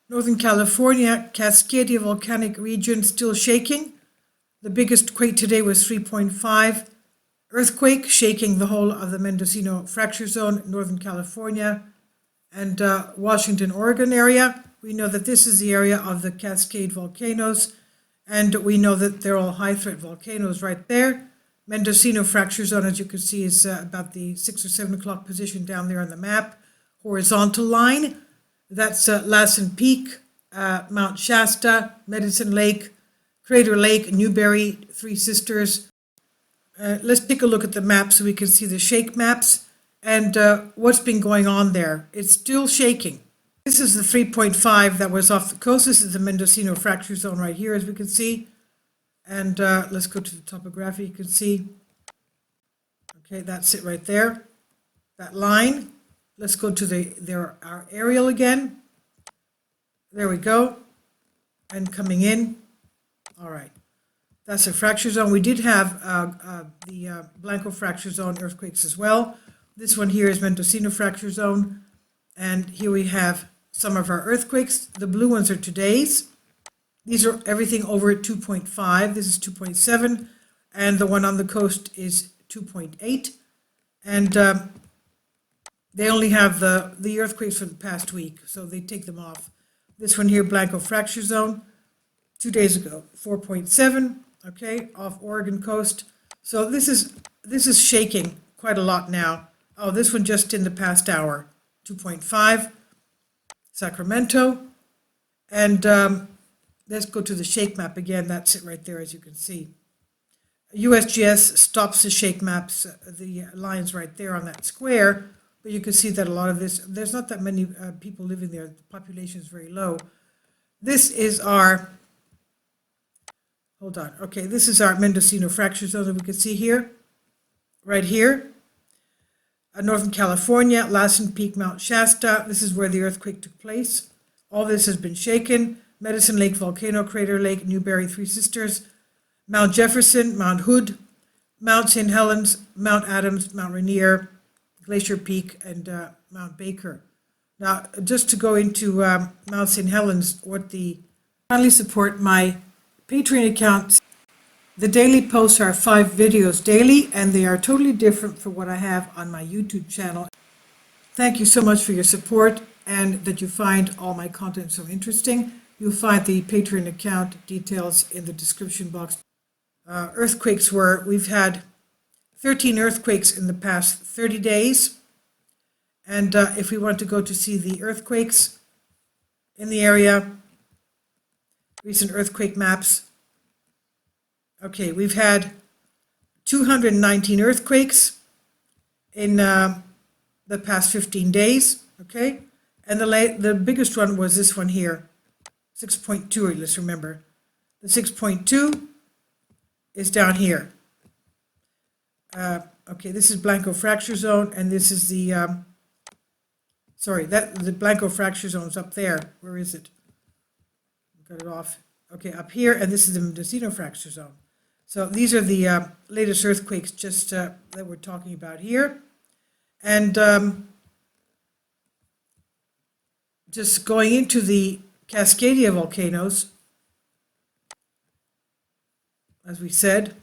Northern California, Cascadia Volcanic region still shaking. The biggest quake today was 3.5. Earthquake shaking the whole of the Mendocino fracture zone, Northern California, and Washington, Oregon area. We know that this is the area of the Cascade volcanoes, and we know that they're all high threat volcanoes right there. Mendocino fracture zone, as you can see, is about the 6 or 7 o'clock position down there on the map. Horizontal line, that's Lassen Peak, Mount Shasta, Medicine Lake, Crater Lake, Newberry, Three Sisters. Let's take a look at the map so we can see the shake maps and what's been going on there. It's still shaking. This is the 3.5 that was off the coast. This is the Mendocino fracture zone right here, as we can see. And let's go to the topography. You can see, okay, that's it right there. That line. Let's go to our aerial again. There we go. And coming in. All right. That's a fracture zone. We did have the Blanco fracture zone earthquakes as well. This one here is Mendocino fracture zone. And here we have some of our earthquakes. The blue ones are today's. These are everything over at 2.5. This is 2.7. And the one on the coast is 2.8. And they only have the earthquakes for the past week, so they take them off. This one here, Blanco fracture zone, 2 days ago, 4.7, okay, off Oregon coast. So this is shaking quite a lot now. Oh, this one just in the past hour, 2.5, Sacramento. And let's go to the shake map again. That's it right there, as you can see. USGS stops the shake maps, the lines right there on that square. But you can see that a lot of this, there's not that many people living there. The population is very low. This is our, hold on, okay, this is our Mendocino fracture zone that we can see here, right here. Northern California, Lassen Peak, Mount Shasta. This is where the earthquake took place. All this has been shaken. Medicine Lake Volcano, Crater Lake, Newberry, Three Sisters, Mount Jefferson, Mount Hood, Mount St. Helens, Mount Adams, Mount Rainier, Glacier Peak, and Mount Baker. Now, just to go into Mount St. Helens, kindly support my Patreon account. The daily posts are 5 videos daily, and they are totally different from what I have on my YouTube channel. Thank you so much for your support and that you find all my content so interesting. You'll find the Patreon account details in the description box. Earthquakes we've had 13 earthquakes in the past 30 days. And if we want to go to see the earthquakes in the area, recent earthquake maps. Okay, we've had 219 earthquakes in the past 15 days, okay? And the biggest one was this one here, 6.2, let's remember. The 6.2 is down here. Okay, this is Blanco fracture zone, and this is the, the Blanco fracture zone is up there. Where is it? Got it off. Okay, up here, and this is the Mendocino fracture zone. So these are the latest earthquakes just that we're talking about here. And just going into the Cascadia volcanoes, as we said,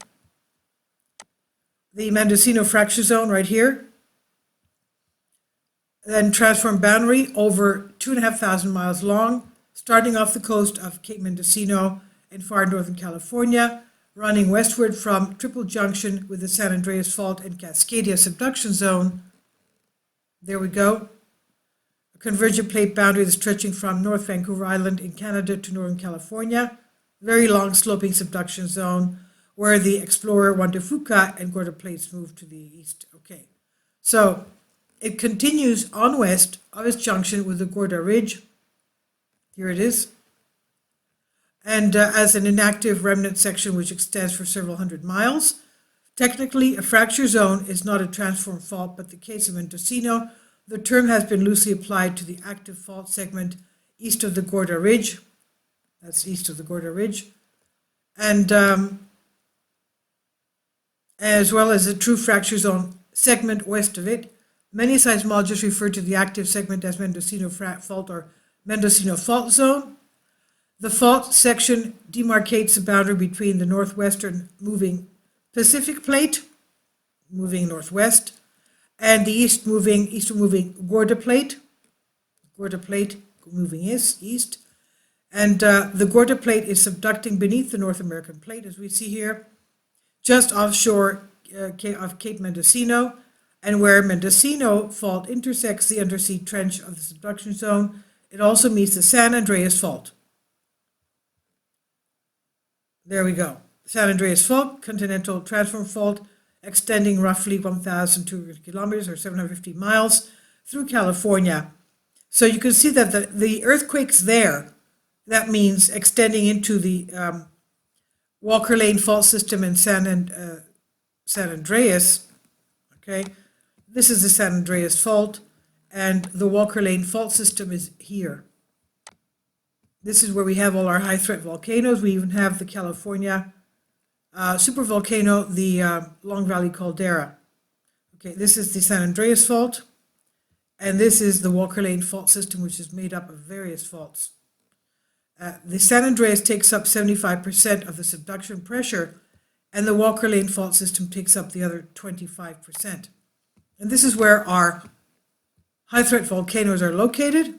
the Mendocino fracture zone right here, then transform boundary over 2,500 miles long, starting off the coast of Cape Mendocino in far northern California, running westward from Triple Junction with the San Andreas Fault and Cascadia subduction zone. There we go. A convergent plate boundary that's stretching from North Vancouver Island in Canada to Northern California. Very long sloping subduction zone where the explorer Juan de Fuca and Gorda plates move to the east. Okay, so it continues on west of its junction with the Gorda Ridge. Here it is. And as an inactive remnant section which extends for several hundred miles. Technically, a fracture zone is not a transform fault, but the case of Mendocino, the term has been loosely applied to the active fault segment east of the Gorda Ridge. That's east of the Gorda Ridge. And as well as the true fracture zone segment west of it. Many seismologists refer to the active segment as Mendocino Fault or Mendocino Fault Zone. The fault section demarcates the boundary between the northwestern moving Pacific Plate, moving northwest, and the eastern moving Gorda Plate moving east. And the Gorda Plate is subducting beneath the North American Plate, as we see here, just offshore of Cape Mendocino, and where Mendocino Fault intersects the undersea trench of the subduction zone, it also meets the San Andreas Fault. There we go. San Andreas Fault, continental transform fault, extending roughly 1,200 kilometers or 750 miles through California. So you can see that the earthquake's there. That means extending into the Walker Lane fault system in San Andreas. Okay, this is the San Andreas Fault, and the Walker Lane fault system is here. This is where we have all our high threat volcanoes. We even have the California supervolcano, the Long Valley Caldera. Okay, this is the San Andreas Fault, and this is the Walker Lane fault system, which is made up of various faults. The San Andreas takes up 75% of the subduction pressure, and the Walker Lane fault system takes up the other 25%. And this is where our high threat volcanoes are located.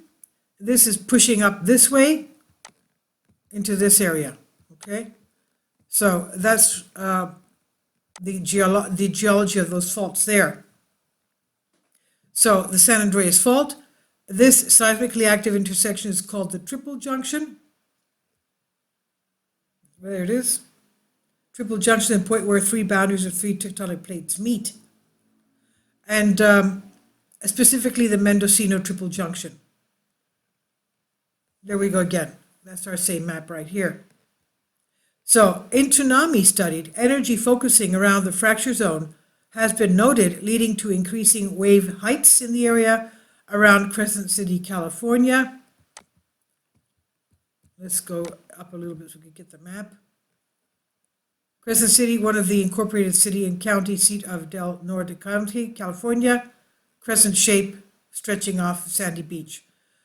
This is pushing up this way into this area, okay? So that's the geology of those faults there. So the San Andreas Fault, this seismically active intersection is called the Triple Junction. There it is. Triple Junction, the point where three boundaries of three tectonic plates meet. And specifically the Mendocino Triple Junction. There we go again. That's our same map right here. So, in tsunami studied, energy focusing around the fracture zone has been noted, leading to increasing wave heights in the area around Crescent City, California. Let's go up a little bit so we can get the map. Crescent City, one of the incorporated city and county seat of Del Norte County, California. Crescent shape stretching off Sandy Beach.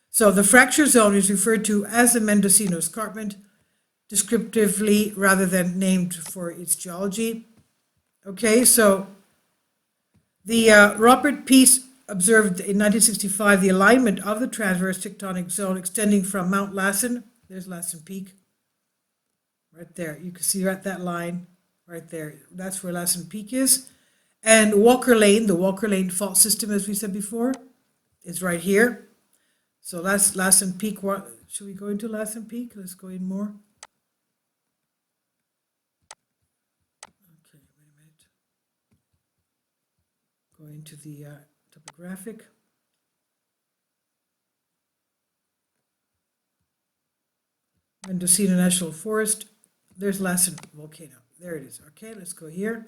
So the fracture zone is referred to as the Mendocino Escarpment, descriptively rather than named for its geology. Okay, so the Robert Peace observed in 1965 the alignment of the transverse tectonic zone extending from Mount Lassen, there's Lassen Peak, right there. You can see that line right there. That's where Lassen Peak is. And Walker Lane, the Walker Lane fault system, as we said before, is right here. So that's Lassen Peak. Should we go into Lassen Peak? Let's go in more. Okay, wait a minute. Go into the topographic. Mendocino National Forest. There's Lassen Volcano. There it is. Okay, let's go here.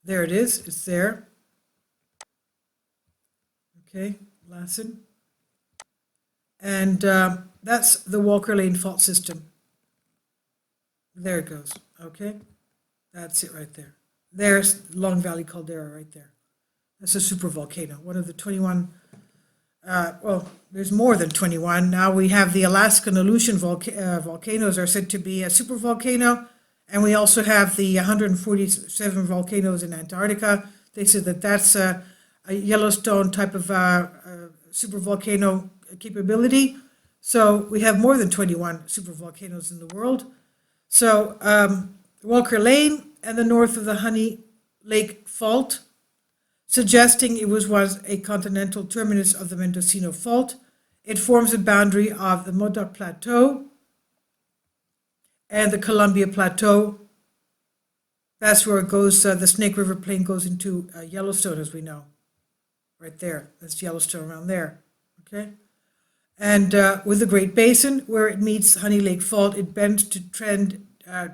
There it is. It's there. Okay, Lassen. And that's the Walker Lane fault system. There it goes. Okay, that's it right there. There's Long Valley Caldera right there. That's a supervolcano, one of the 21. Well, there's more than 21. Now we have the Alaskan Aleutian volcanoes are said to be a supervolcano, and we also have the 147 volcanoes in Antarctica. They said that that's a Yellowstone type of supervolcano capability. So we have more than 21 supervolcanoes in the world. So Walker Lane and the north of the Honey Lake Fault, suggesting it was a continental terminus of the Mendocino Fault. It forms a boundary of the Modoc Plateau and the Columbia Plateau. That's where it goes, the Snake River Plain goes into Yellowstone, as we know. Right there, that's Yellowstone around there, okay? And with the Great Basin, where it meets Honey Lake Fault, it bends to trend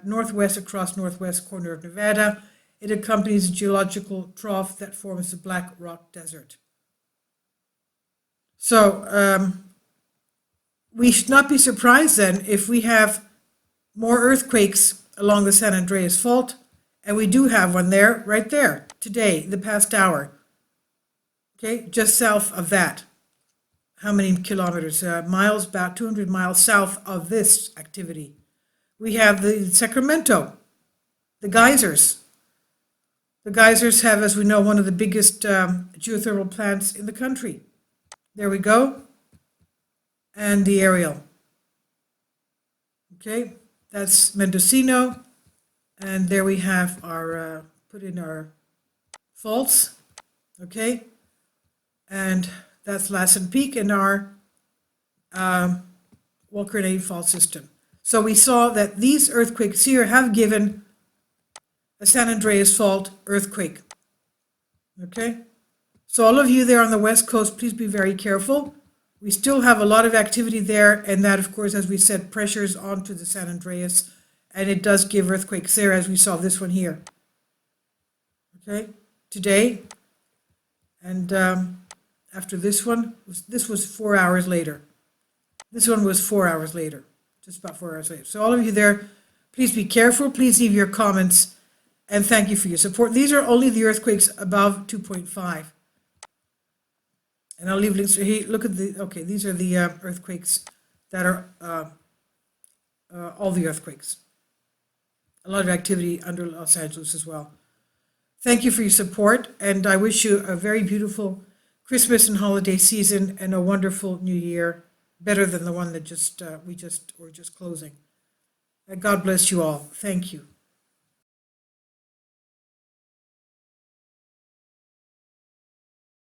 northwest across northwest corner of Nevada. It accompanies a geological trough that forms the Black Rock Desert. So we should not be surprised then if we have more earthquakes along the San Andreas Fault, and we do have one there, right there, today, the past hour. Okay, just south of that. how many kilometers? Miles, about 200 miles south of this activity. We have the Sacramento, the geysers. The geysers have, as we know, one of the biggest geothermal plants in the country. There we go. And the aerial. Okay, that's Mendocino. And there we have our, put in our faults. Okay, and that's Lassen Peak in our Walker fault system. So we saw that these earthquakes here have given a San Andreas Fault earthquake. Okay, so all of you there on the West Coast, please be very careful. We still have a lot of activity there, and that, of course, as we said, pressures onto the San Andreas, and it does give earthquakes there, as we saw this one here. Okay, today, and after this one, this was 4 hours later. This one was 4 hours later, just about 4 hours later. So all of you there, please be careful. Please leave your comments, and thank you for your support. These are only the earthquakes above 2.5. And I'll leave links. Here, look at the, okay, these are the earthquakes that are all the earthquakes. A lot of activity under Los Angeles as well. Thank you for your support, and I wish you a very beautiful Christmas and holiday season and a wonderful new year, better than the one that we're just closing. God bless you all. Thank you.